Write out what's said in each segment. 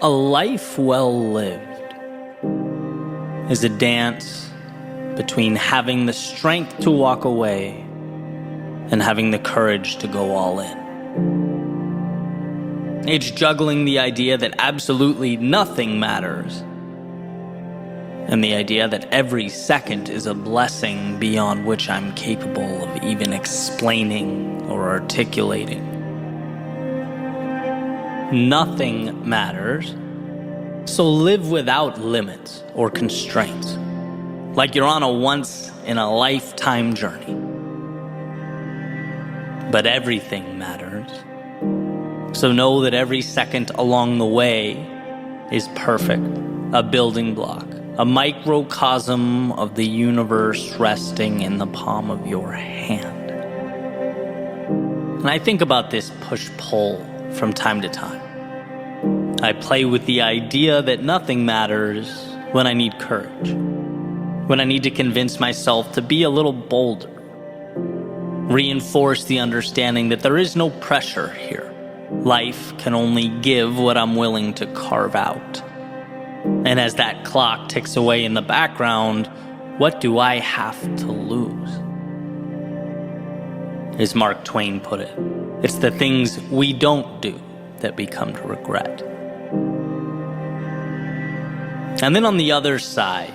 A life well lived is a dance between having the strength to walk away and having the courage to go all in. It's juggling the idea that absolutely nothing matters and the idea that every second is a blessing beyond which I'm capable of even explaining or articulating. Nothing matters, so live without limits or constraints, like you're on a once-in-a-lifetime journey. But everything matters, so know that every second along the way is perfect, a building block, a microcosm of the universe resting in the palm of your hand. And I think about this push-pull from time to time. I play with the idea that nothing matters when I need courage, when I need to convince myself to be a little bolder, reinforce the understanding that there is no pressure here. Life can only give what I'm willing to carve out. And as that clock ticks away in the background, what do I have to lose? As Mark Twain put it, it's the things we don't do that we come to regret. And then on the other side,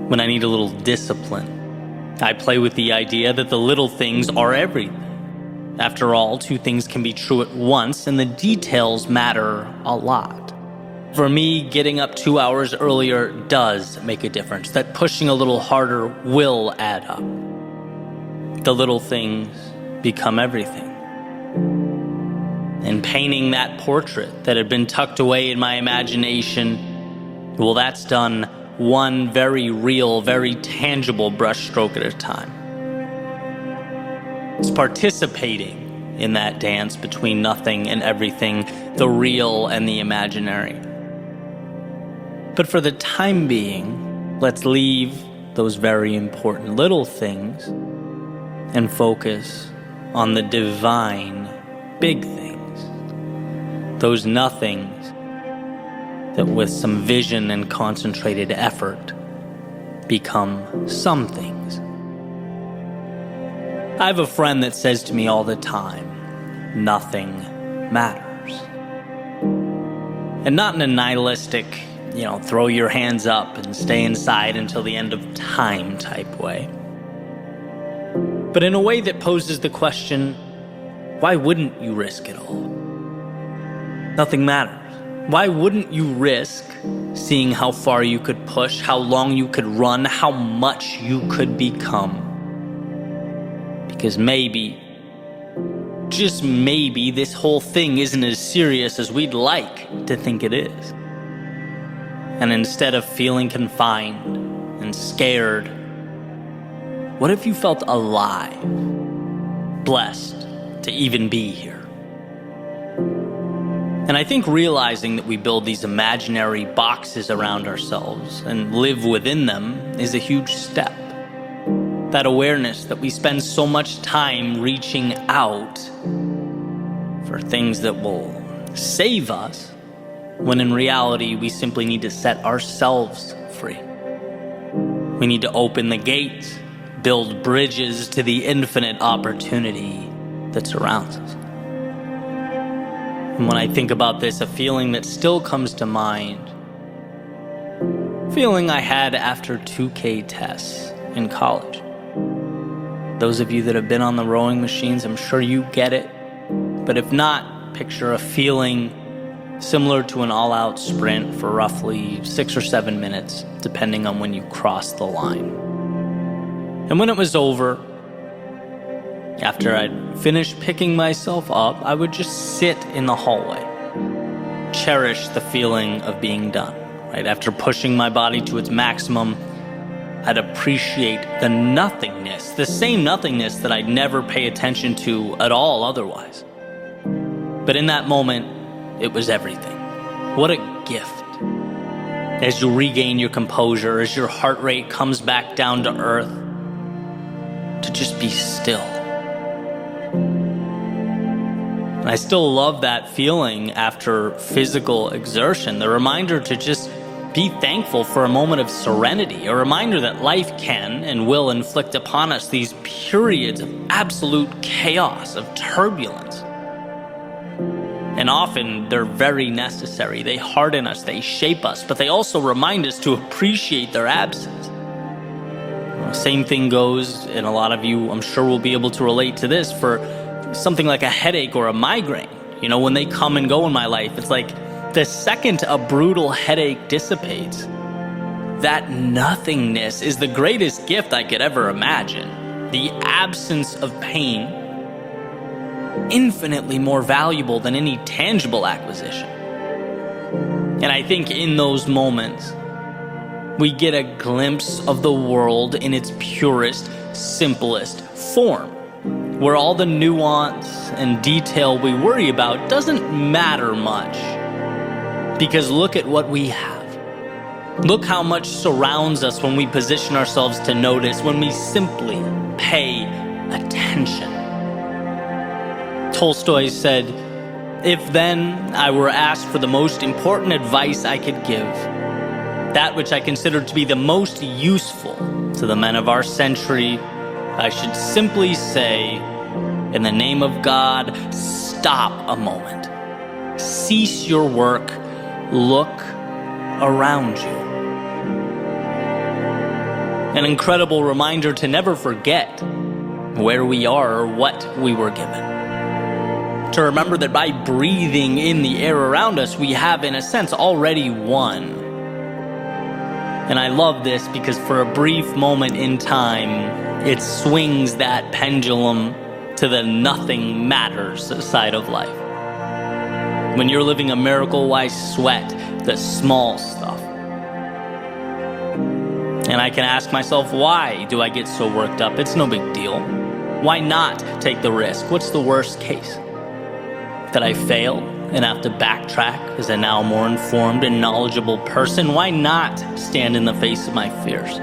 when I need a little discipline, I play with the idea that the little things are everything. After all, two things can be true at once, and the details matter a lot. For me, getting up 2 hours earlier does make a difference. That pushing a little harder will add up. The little things become everything. And painting that portrait that had been tucked away in my imagination, well, that's done one very real, very tangible brushstroke at a time. It's participating in that dance between nothing and everything, the real and the imaginary. But for the time being, let's leave those very important little things and focus on the divine big things. Those nothings that with some vision and concentrated effort become some things. I have a friend that says to me all the time, nothing matters. And not in a nihilistic, throw your hands up and stay inside until the end of time type way. But in a way that poses the question, why wouldn't you risk it all? Nothing matters. Why wouldn't you risk seeing how far you could push, how long you could run, how much you could become? Because maybe, just maybe, this whole thing isn't as serious as we'd like to think it is. And instead of feeling confined and scared, what if you felt alive, blessed to even be here? And I think realizing that we build these imaginary boxes around ourselves and live within them is a huge step. That awareness that we spend so much time reaching out for things that will save us, when in reality we simply need to set ourselves free. We need to open the gates, build bridges to the infinite opportunity that surrounds us. And when I think about this, a feeling that still comes to mind, feeling I had after 2K tests in college. Those of you that have been on the rowing machines, I'm sure you get it. But if not, picture a feeling similar to an all-out sprint for roughly 6 or 7 minutes, depending on when you cross the line. And when it was over, after I'd finished picking myself up, I would just sit in the hallway, cherish the feeling of being done. Right after pushing my body to its maximum, I'd appreciate the nothingness, the same nothingness that I'd never pay attention to at all otherwise. But in that moment, it was everything. What a gift. As you regain your composure, as your heart rate comes back down to earth, to just be still. And I still love that feeling after physical exertion, the reminder to just be thankful for a moment of serenity, a reminder that life can and will inflict upon us these periods of absolute chaos, of turbulence. And often they're very necessary. They harden us, they shape us, but they also remind us to appreciate their absence. Same thing goes, and a lot of you, I'm sure, will be able to relate to this, for something like a headache or a migraine. You know, when they come and go in my life, it's like the second a brutal headache dissipates, that nothingness is the greatest gift I could ever imagine. The absence of pain, infinitely more valuable than any tangible acquisition. And I think in those moments, we get a glimpse of the world in its purest, simplest form, where all the nuance and detail we worry about doesn't matter much. Because look at what we have. Look how much surrounds us when we position ourselves to notice, when we simply pay attention. Tolstoy said, "If then I were asked for the most important advice I could give, that which I consider to be the most useful to the men of our century, I should simply say, in the name of God, stop a moment. Cease your work. Look around you." An incredible reminder to never forget where we are or what we were given. To remember that by breathing in the air around us, we have, in a sense, already won. And I love this because for a brief moment in time, it swings that pendulum to the nothing matters side of life. When you're living a miracle, why sweat the small stuff? And I can ask myself, why do I get so worked up? It's no big deal. Why not take the risk? What's the worst case? That I fail and have to backtrack as a now more informed and knowledgeable person? Why not stand in the face of my fears?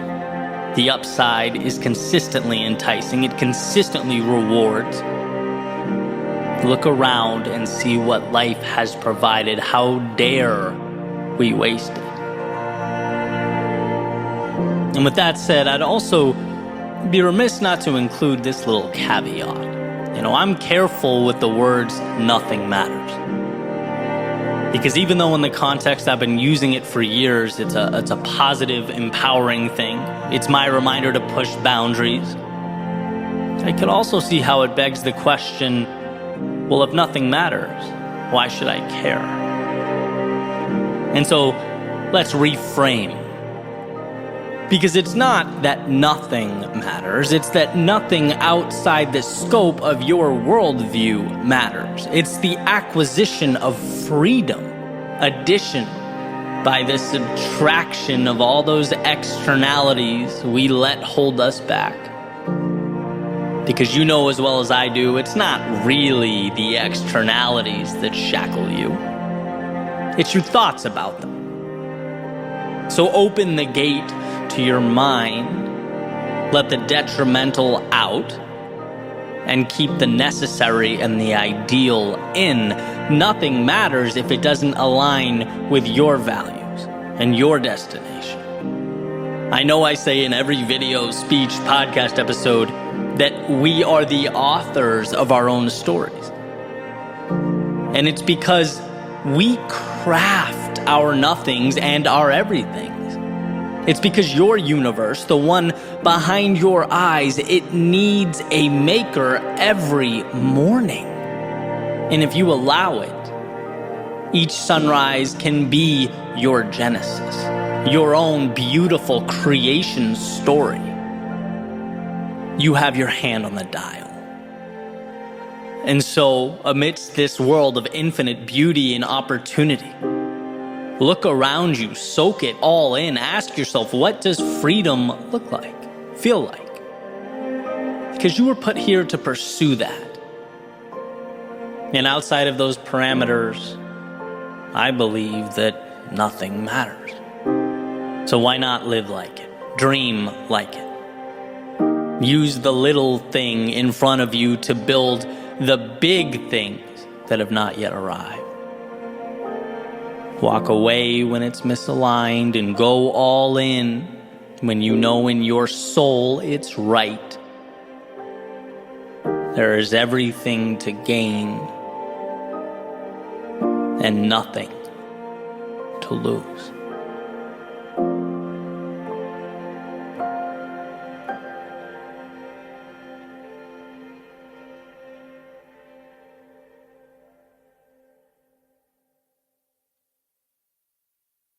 The upside is consistently enticing. It consistently rewards. Look around and see what life has provided. How dare we waste it? And with that said, I'd also be remiss not to include this little caveat. You know, I'm careful with the words "nothing matters." Because even though in the context I've been using it for years, it's a positive, empowering thing. It's my reminder to push boundaries. I could also see how it begs the question, well, if nothing matters, why should I care? And so let's reframe. Because it's not that nothing matters, it's that nothing outside the scope of your worldview matters. It's the acquisition of freedom, addition by the subtraction of all those externalities we let hold us back. Because you know as well as I do, it's not really the externalities that shackle you. It's your thoughts about them. So open the gate to your mind, let the detrimental out, and keep the necessary and the ideal in. Nothing matters if it doesn't align with your values and your destination. I know I say in every video, speech, podcast episode that we are the authors of our own stories. And it's because we craft our nothings and our everythings. It's because your universe, the one behind your eyes, it needs a maker every morning. And if you allow it, each sunrise can be your genesis, your own beautiful creation story. You have your hand on the dial. And so, amidst this world of infinite beauty and opportunity, look around you, soak it all in, ask yourself, what does freedom look like, feel like? Because you were put here to pursue that. And outside of those parameters, I believe that nothing matters. So why not live like it? Dream like it. Use the little thing in front of you to build the big things that have not yet arrived. Walk away when it's misaligned and go all in when you know in your soul it's right. There is everything to gain and nothing to lose.